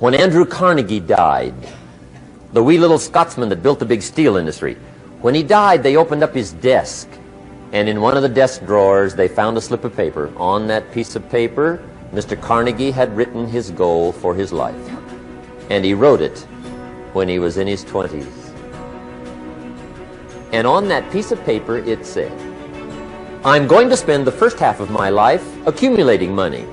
When Andrew Carnegie died, the wee little Scotsman that built the big steel industry, when he died, they opened up his desk, and in one of the desk drawers, they found a slip of paper. On that piece of paper, Mr. Carnegie had written his goal for his life, and he wrote it when he was in his 20s. And on that piece of paper, it said, I'm going to spend the first half of my life accumulating money.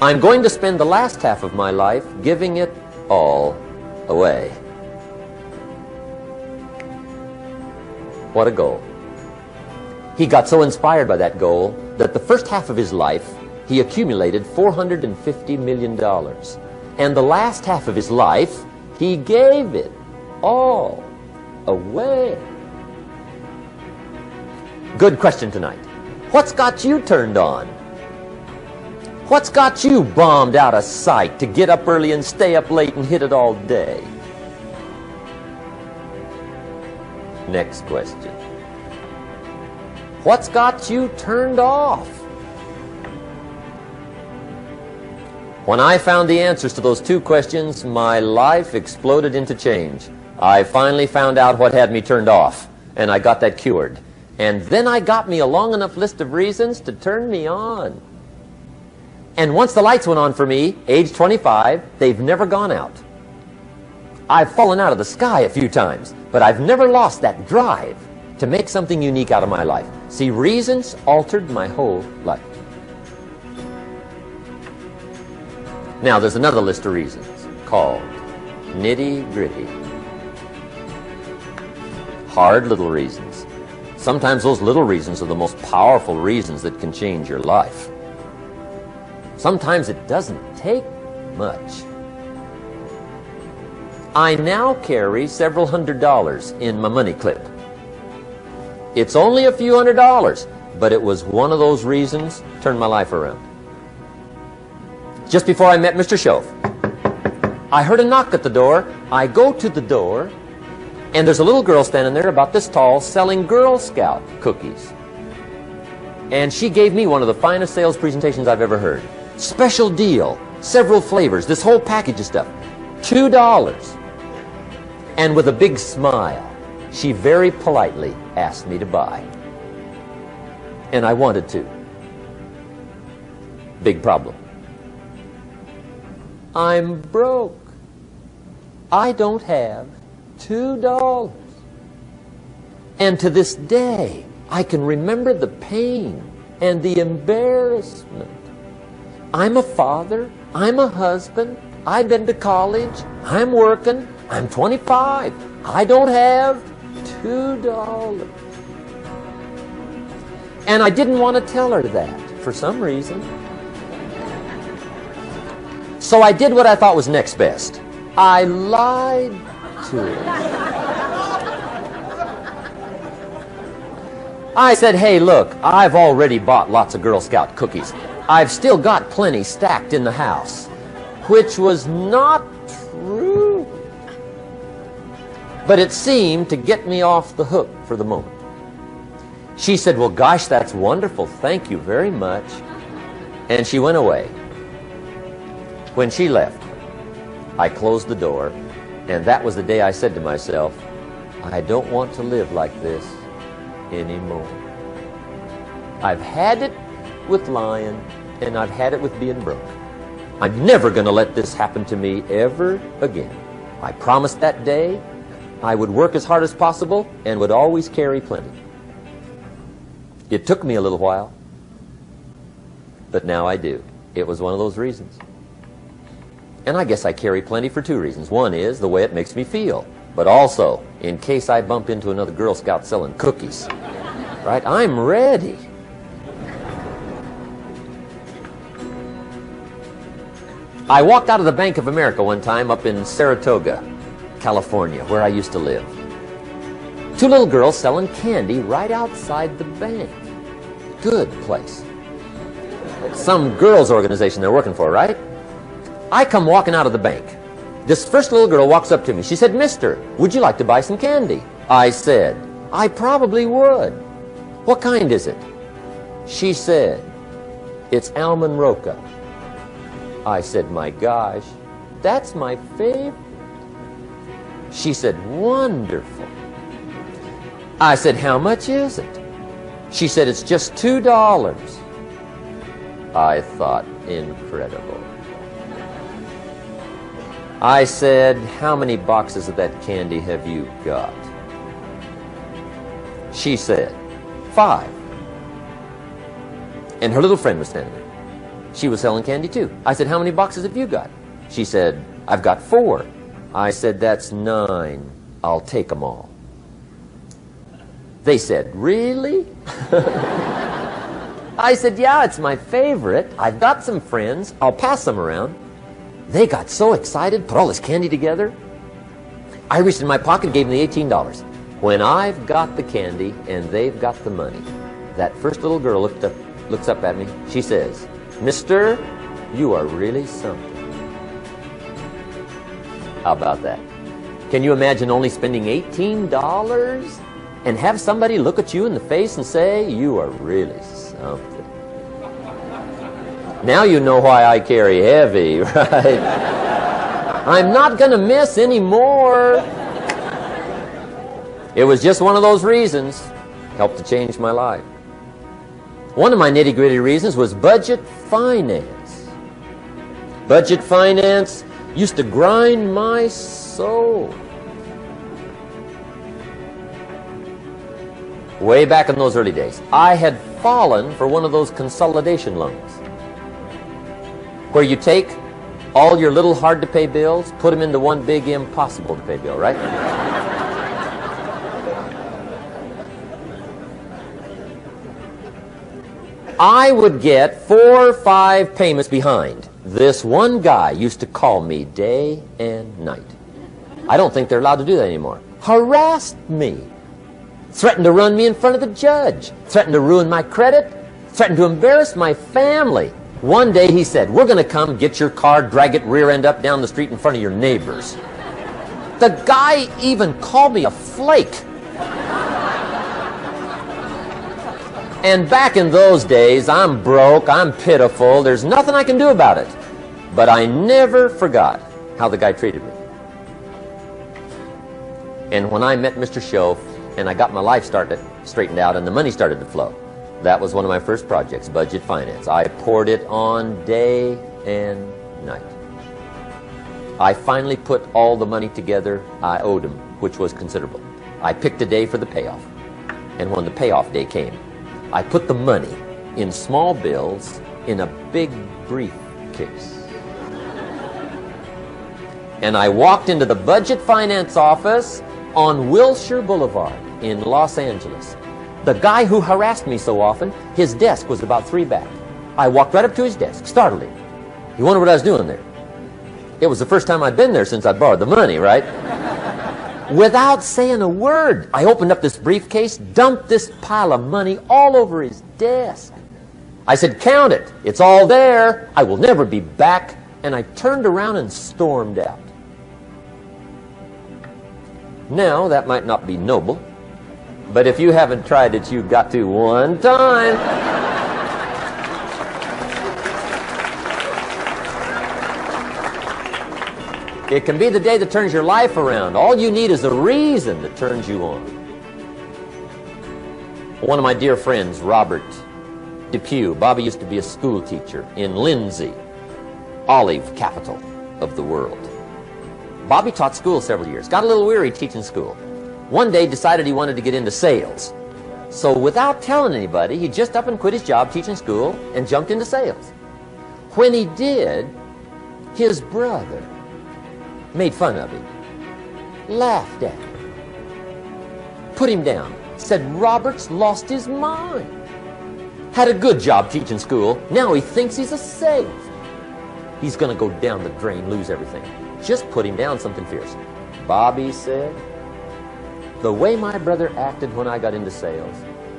I'm going to spend the last half of my life giving it all away. What a goal. He got so inspired by that goal that the first half of his life, he accumulated $450 million. And the last half of his life, he gave it all away. Good question tonight. What's got you turned on? What's got you bombed out of sight to get up early and stay up late and hit it all day? Next question. What's got you turned off? When I found the answers to those two questions, my life exploded into change. I finally found out what had me turned off, and I got that cured. And then I got me a long enough list of reasons to turn me on. And once the lights went on for me, age 25, they've never gone out. I've fallen out of the sky a few times, but I've never lost that drive to make something unique out of my life. See, reasons altered my whole life. Now, there's another list of reasons called nitty-gritty. Hard little reasons. Sometimes those little reasons are the most powerful reasons that can change your life. Sometimes it doesn't take much. I now carry several $100s in my money clip. It's only a few $100s, but it was one of those reasons turned my life around. Just before I met Mr. Shoaff, I heard a knock at the door. I go to the door, and there's a little girl standing there about this tall selling Girl Scout cookies. And she gave me one of the finest sales presentations I've ever heard. Special deal, several flavors, this whole package of stuff, $2. And with a big smile, she very politely asked me to buy. And I wanted to. Big problem. I'm broke. I don't have $2. And to this day, I can remember the pain and the embarrassment. I'm a father. I'm a husband. I've been to college. I'm working. I'm 25. I don't have $2. And I didn't want to tell her that for some reason. So I did what I thought was next best. I lied to her. I said, hey, look, I've already bought lots of Girl Scout cookies. I've still got plenty stacked in the house, which was not true. But it seemed to get me off the hook for the moment. She said, well, gosh, that's wonderful. Thank you very much. And she went away. When she left, I closed the door, and that was the day I said to myself, I don't want to live like this anymore. I've had it with lying, and I've had it with being broke. I'm never going to let this happen to me ever again. I promised that day I would work as hard as possible and would always carry plenty. It took me a little while, but now I do. It was one of those reasons. And I guess I carry plenty for two reasons. One is the way it makes me feel, but also in case I bump into another Girl Scout selling cookies. Right? I'm ready. I walked out of the Bank of America one time up in Saratoga, California, where I used to live. Two little girls selling candy right outside the bank. Good place. Some girls' organization they're working for, right? I come walking out of the bank. This first little girl walks up to me. She said, Mister, would you like to buy some candy? I said, I probably would. What kind is it? She said, it's almond roca. I said, my gosh, that's my favorite. She said, wonderful. I said, how much is it? She said, it's just $2. I thought, incredible. I said, how many boxes of that candy have you got? She said, 5. And her little friend was standing there. She was selling candy too. I said, how many boxes have you got? She said, I've got 4. I said, that's 9. I'll take them all. They said, really? I said, yeah, it's my favorite. I've got some friends. I'll pass them around. They got so excited, put all this candy together. I reached in my pocket and gave them the $18. When I've got the candy and they've got the money, that first little girl looks up at me. She says, Mister, you are really something. How about that? Can you imagine only spending $18 and have somebody look at you in the face and say, you are really something? Now you know why I carry heavy, right? I'm not going to miss anymore. It was just one of those reasons. Helped to change my life. One of my nitty-gritty reasons was budget finance. Budget finance used to grind my soul. Way back in those early days, I had fallen for one of those consolidation loans, where you take all your little hard-to-pay bills, put them into one big impossible-to-pay bill, right? I would get 4 or 5 payments behind. This one guy used to call me day and night. I don't think they're allowed to do that anymore. Harassed me. Threatened to run me in front of the judge. Threatened to ruin my credit. Threatened to embarrass my family. One day he said, we're going to come get your car, drag it rear end up down the street in front of your neighbors. The guy even called me a flake. And back in those days, I'm broke, I'm pitiful, there's nothing I can do about it. But I never forgot how the guy treated me. And when I met Mr. Shoaff, and I got my life straightened out, and the money started to flow, that was one of my first projects, budget finance. I poured it on day and night. I finally put all the money together I owed him, which was considerable. I picked a day for the payoff. And when the payoff day came, I put the money in small bills in a big briefcase. And I walked into the budget finance office on Wilshire Boulevard in Los Angeles. The guy who harassed me so often, his desk was about 3 back. I walked right up to his desk, startled him. He wondered what I was doing there. It was the first time I'd been there since I borrowed the money, right? Without saying a word, I opened up this briefcase, dumped this pile of money all over his desk. I said, count it. It's all there. I will never be back. And I turned around and stormed out. Now, that might not be noble, but if you haven't tried it, you've got to one time. It can be the day that turns your life around. All you need is a reason that turns you on. One of my dear friends, Robert Depew, Bobby used to be a school teacher in Lindsay, olive capital of the world. Bobby taught school several years, got a little weary teaching school. One day decided he wanted to get into sales. So without telling anybody, he just up and quit his job teaching school and jumped into sales. When he did, his brother made fun of him, laughed at him, put him down, said Robert's lost his mind. Had a good job teaching school, now he thinks he's a salesman. He's going to go down the drain, lose everything. Just put him down something fierce. Bobby said, the way my brother acted when I got into sales,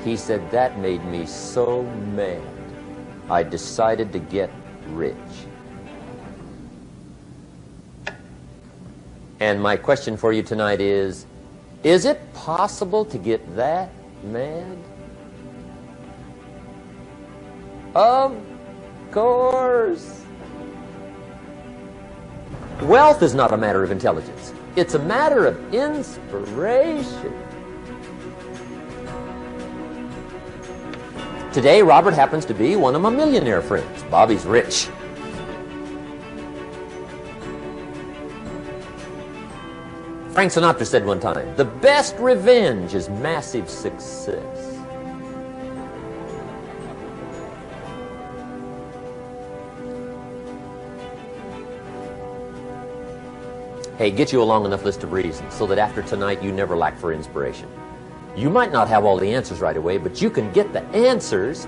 he said that made me so mad, I decided to get rich. And my question for you tonight is it possible to get that mad? Of course. Wealth is not a matter of intelligence. It's a matter of inspiration. Today, Robert happens to be one of my millionaire friends. Bobby's rich. Frank Sinatra said one time, the best revenge is massive success. Hey, get you a long enough list of reasons so that after tonight you never lack for inspiration. You might not have all the answers right away, but you can get the answers